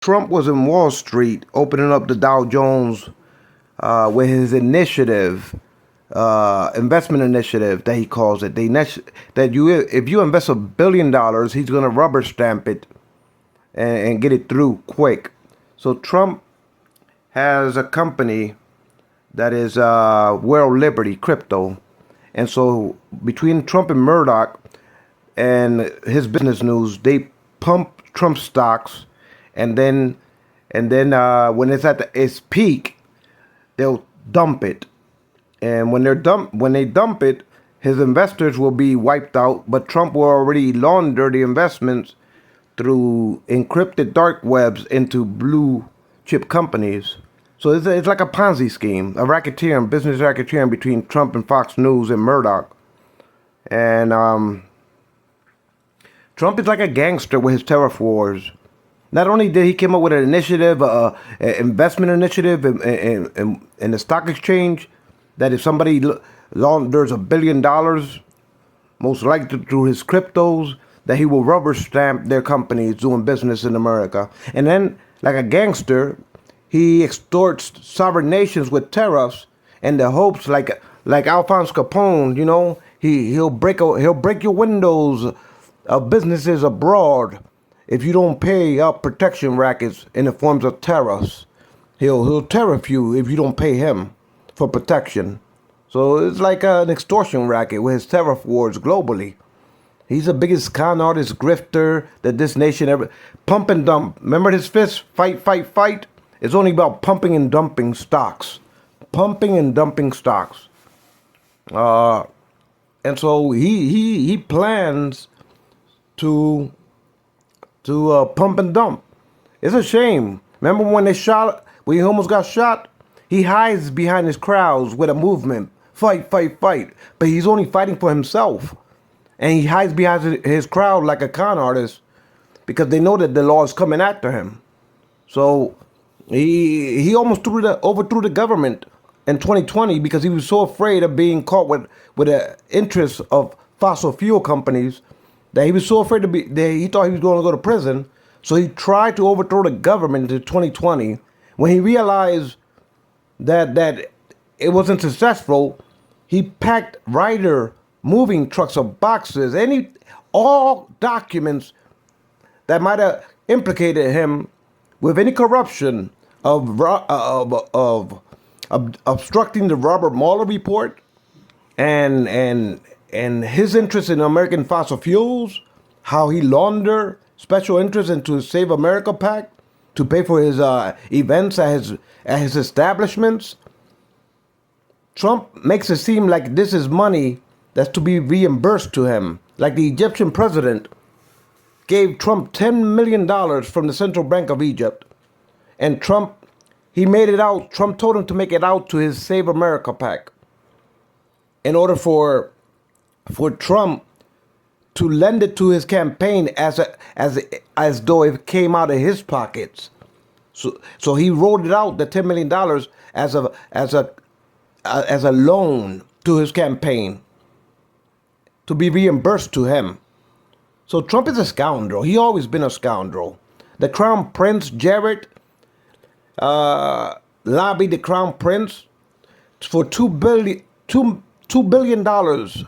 Trump was in Wall Street opening up the Dow Jones with his initiative, investment initiative that he calls it. That you, if you invest $1 billion, he's going to rubber stamp it and get it through quick. So Trump has a company that is World Liberty Crypto, and so between Trump and Murdoch and his business news, they pump Trump stocks, and then when it's at its peak, they'll dump it. And when they dump it, his investors will be wiped out. But Trump will already launder the investments through encrypted dark webs into blue chip companies. So it's like a Ponzi scheme, a racketeering, business racketeering between Trump and Fox News and Murdoch. And Trump is like a gangster with his tariff wars. Not only did he come up with an initiative, an investment initiative in the stock exchange, that if somebody launders $1 billion, most likely through his cryptos, that he will rubber stamp their companies doing business in America. And then, like a gangster, he extorts sovereign nations with tariffs in the hopes, like Alphonse Capone, you know, he'll break your windows of businesses abroad if you don't pay up protection rackets in the forms of tariffs. He'll tariff you if you don't pay him for protection. So it's like an extortion racket with his tariff wars globally. He's the biggest con artist grifter that this nation ever. Pump and dump. Remember his fist? Fight, fight, fight. It's only about pumping and dumping stocks. Pumping and dumping stocks. And so he plans to pump and dump. It's a shame. Remember when when he almost got shot? He hides behind his crowds with a movement. Fight, fight, fight. But he's only fighting for himself. And he hides behind his crowd like a con artist because they know that the law is coming after him. So he almost overthrew the government in 2020 because he was so afraid of being caught with the interests of fossil fuel companies that he was so afraid that he thought he was going to go to prison. So he tried to overthrow the government in 2020. When he realized that it wasn't successful, he packed Ryder moving trucks of boxes, all documents that might have implicated him with any corruption of obstructing the Robert Mueller report and his interest in American fossil fuels, how he laundered special interests into his Save America PAC to pay for his events at his establishments. Trump makes it seem like this is money that's to be reimbursed to him. Like the Egyptian president gave Trump $10 million from the Central Bank of Egypt. And Trump told him to make it out to his Save America PAC in order for Trump to lend it to his campaign as though it came out of his pockets. So he wrote it out, the $10 million, as a loan to his campaign to be reimbursed to him. So Trump is a scoundrel. He always been a scoundrel. The Crown Prince, Jared, lobbied the Crown Prince for $2 billion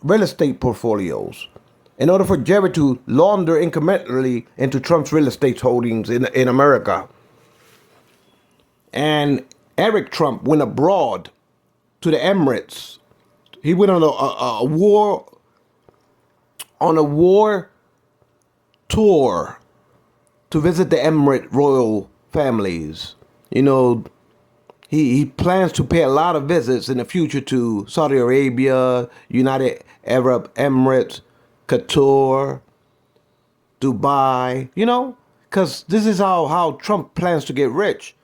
real estate portfolios in order for Jared to launder incrementally into Trump's real estate holdings in America. And Eric Trump went abroad to the Emirates. He went on a war tour to visit the Emirate royal families. You know, he plans to pay a lot of visits in the future to Saudi Arabia, United Arab Emirates, Qatar, Dubai, you know, because this is how Trump plans to get rich,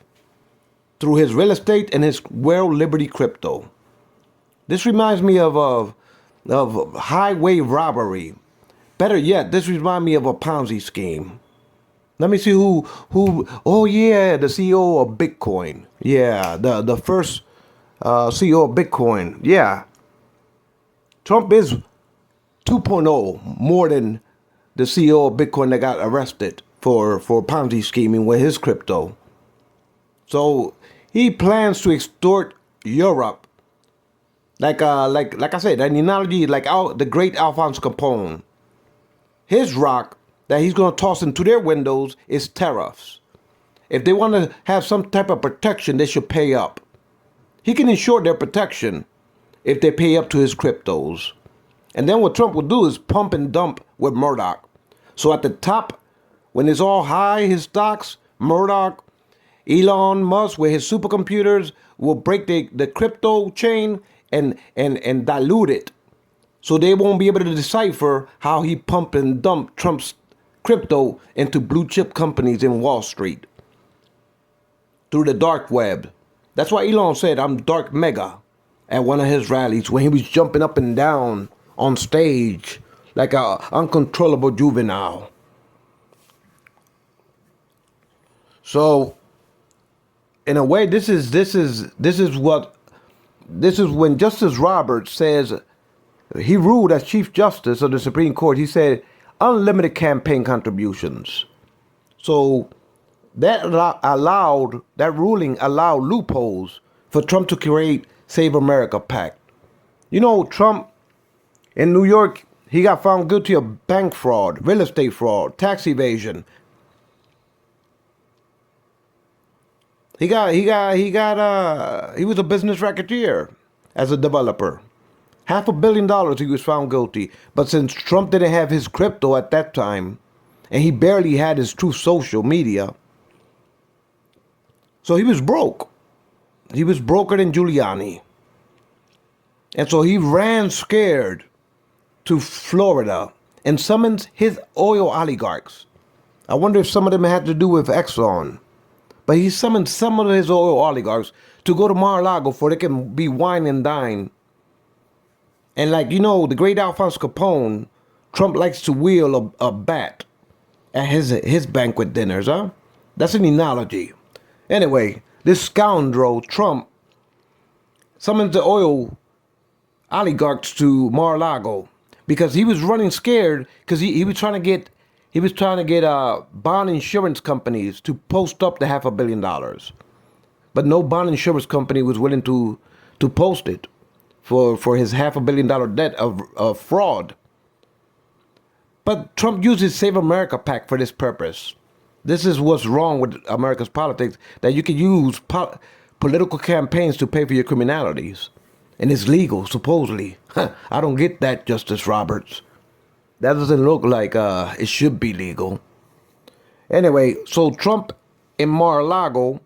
through his real estate and his World Liberty Crypto. This reminds me of highway robbery. Better yet, this reminds me of a Ponzi scheme. Let me see who. Oh yeah, the CEO of Bitcoin. Yeah, the first CEO of Bitcoin. Yeah, Trump is 2.0 more than the CEO of Bitcoin that got arrested. for Ponzi scheming with his crypto. So he plans to extort Europe. Like I said, an analogy like the great Alphonse Capone. His rock that he's going to toss into their windows is tariffs. If they want to have some type of protection, they should pay up. He can ensure their protection if they pay up to his cryptos. And then what Trump will do is pump and dump with Murdoch. So at the top, when it's all high, his stocks, Murdoch, Elon Musk with his supercomputers will break the crypto chain and dilute it. So they won't be able to decipher how he pumped and dumped Trump's crypto into blue chip companies in Wall Street through the dark web. That's why Elon said, "I'm dark mega," at one of his rallies when he was jumping up and down on stage like a uncontrollable juvenile. So, in a way, this is when Justice Roberts says, he ruled as Chief Justice of the Supreme Court. He said unlimited campaign contributions. So that ruling allowed loopholes for Trump to create Save America PAC. You know, Trump in New York, he got found guilty of bank fraud, real estate fraud, tax evasion. He was a business racketeer as a developer. $500 million he was found guilty. But since Trump didn't have his crypto at that time, and he barely had his Truth Social media, so he was broke. He was broker than Giuliani. And so he ran scared to Florida and summoned his oil oligarchs. I wonder if some of them had to do with Exxon. But he summoned some of his oil oligarchs to go to Mar-a-Lago for they can be wine and dine. And like, you know, the great Alphonse Capone, Trump likes to wield a bat at his banquet dinners, huh? That's an analogy. Anyway, this scoundrel, Trump, summons the oil oligarchs to Mar-a-Lago because he was running scared because he was trying to get bond insurance companies to post up the $500 million. But no bond insurance company was willing to post it for his $500 million debt of fraud. But Trump uses Save America PAC for this purpose. This is what's wrong with America's politics, that you can use political campaigns to pay for your criminalities. And it's legal, supposedly. I don't get that, Justice Roberts. That doesn't look like it should be legal. Anyway, so Trump in Mar-a-Lago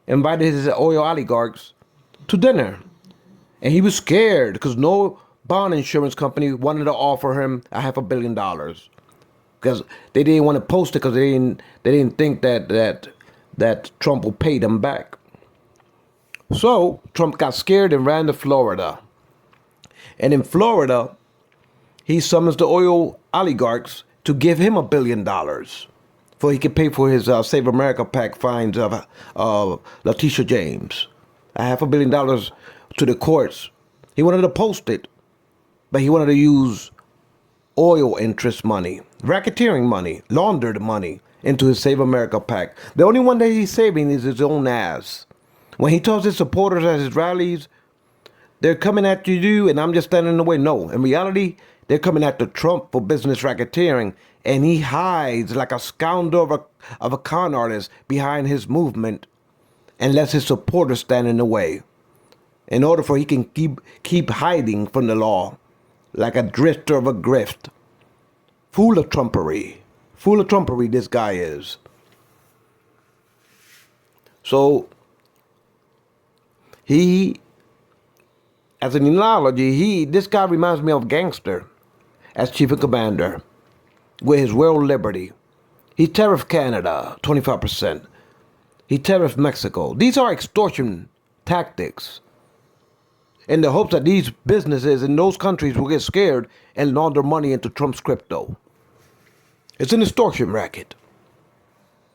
invited his oil oligarchs to dinner. And he was scared because no bond insurance company wanted to offer him $500 million. Because they didn't want to post it because they didn't think that Trump will pay them back. So Trump got scared and ran to Florida. And in Florida, he summons the oil oligarchs to give him $1 billion for he could pay for his Save America PAC fines of Letitia James. $500 million to the courts. He wanted to post it, but he wanted to use oil interest money, racketeering money, laundered money into his Save America PAC. The only one that he's saving is his own ass. When he tells his supporters at his rallies, they're coming after you and I'm just standing in the way. No, in reality, they're coming after Trump for business racketeering, and he hides like a scoundrel of a con artist behind his movement and lets his supporters stand in the way in order for he can keep hiding from the law like a drifter of a grift. Full of trumpery this guy is. So he, as an analogy, this guy reminds me of Gangster as chief of commander with his world liberty. He tariffed Canada 25%. He tariffed Mexico. These are extortion tactics in the hopes that these businesses in those countries will get scared and launder money into Trump's crypto. It's an extortion racket.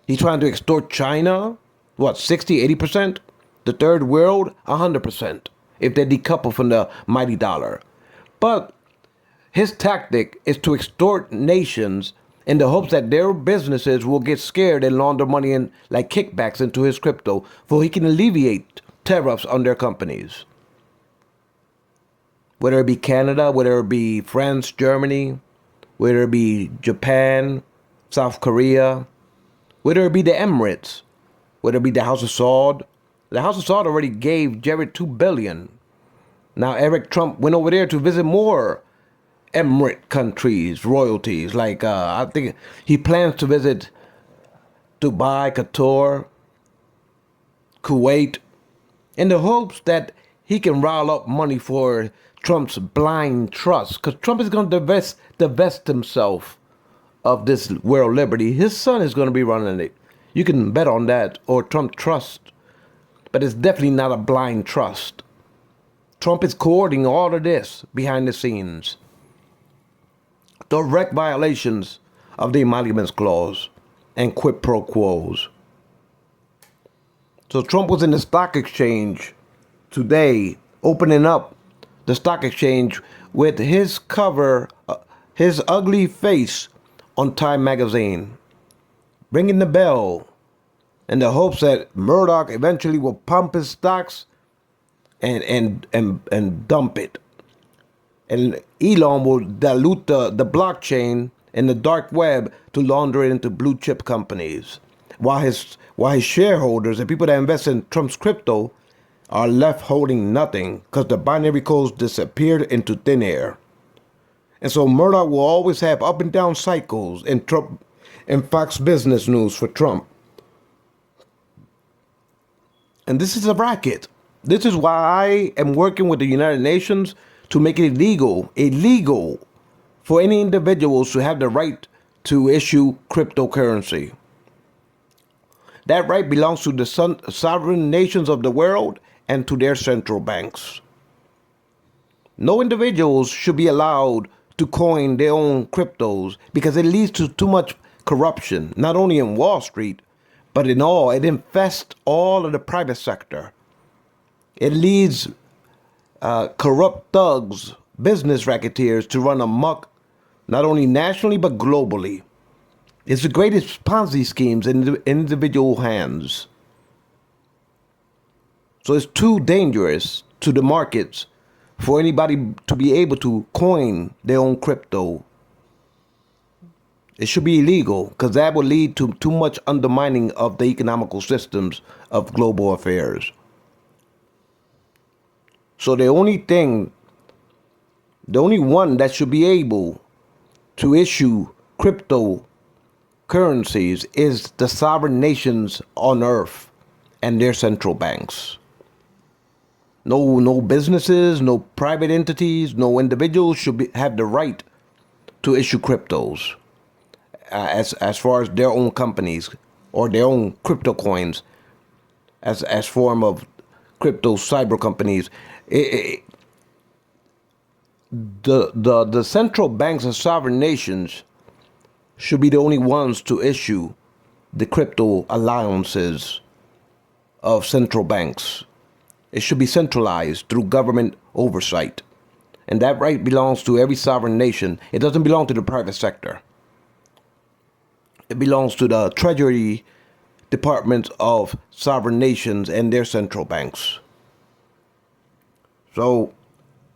He's trying to extort China, 60, 80%? The third world, 100%, if they decouple from the mighty dollar. But his tactic is to extort nations in the hopes that their businesses will get scared and launder money in like kickbacks into his crypto, for he can alleviate tariffs on their companies. Whether it be Canada, whether it be France, Germany, whether it be Japan, South Korea, whether it be the Emirates, whether it be the House of Saud. The House of Saud already gave Jared $2 billion. Now Eric Trump went over there to visit more Emirate countries, royalties. Like I think he plans to visit Dubai, Qatar, Kuwait, in the hopes that he can rile up money for Trump's blind trust. Because Trump is going to divest himself of this world liberty. His son is going to be running it. You can bet on that, or Trump trust. But it's definitely not a blind trust. Trump is coordinating all of this behind the scenes. Direct violations of the Emoluments Clause and quid pro quos. So Trump was in the stock exchange today, opening up the stock exchange with his cover, his ugly face on Time magazine, ringing the bell in the hopes that Murdoch eventually will pump his stocks and dump it. And Elon will dilute the blockchain and the dark web to launder it into blue chip companies, while his shareholders and people that invest in Trump's crypto are left holding nothing because the binary codes disappeared into thin air. And so Murdoch will always have up and down cycles in Trump and Fox Business News for Trump. And this is a racket. This is why I am working with the United Nations to make it illegal for any individuals to have the right to issue cryptocurrency. That right belongs to the sovereign nations of the world and to their central banks. No individuals should be allowed to coin their own cryptos because it leads to too much corruption, not only in Wall Street, but in all. It infests all of the private sector. It leads corrupt thugs, business racketeers to run amok, not only nationally but globally. It's the greatest Ponzi schemes in individual hands. So it's too dangerous to the markets for anybody to be able to coin their own crypto. It should be illegal because that will lead to too much undermining of the economical systems of global affairs. So the only one that should be able to issue cryptocurrencies is the sovereign nations on earth and their central banks. No businesses, no private entities, no individuals should have the right to issue cryptos as far as their own companies or their own crypto coins as form of crypto cyber companies. The central banks of sovereign nations should be the only ones to issue the crypto allowances of central banks. It should be centralized through government oversight. And that right belongs to every sovereign nation. It doesn't belong to the private sector. It belongs to the treasury departments of sovereign nations and their central banks. So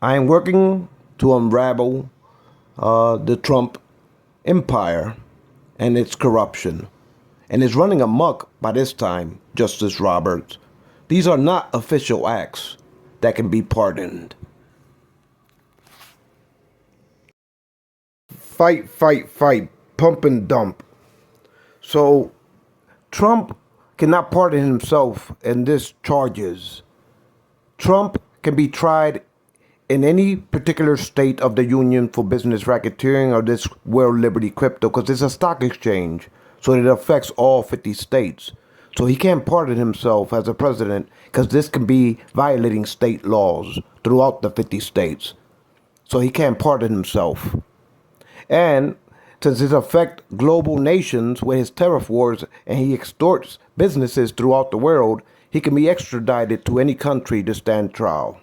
I am working to unravel the Trump empire and its corruption. And it's running amok by this time, Justice Roberts. These are not official acts that can be pardoned. Fight, pump and dump. So Trump cannot pardon himself in these charges. Trump can be tried in any particular state of the union for business racketeering or this world liberty crypto because it's a stock exchange. So it affects all 50 states. So he can't pardon himself as a president because this can be violating state laws throughout the 50 states. So he can't pardon himself. And since it affects global nations with his tariff wars and he extorts businesses throughout the world, he can be extradited to any country to stand trial.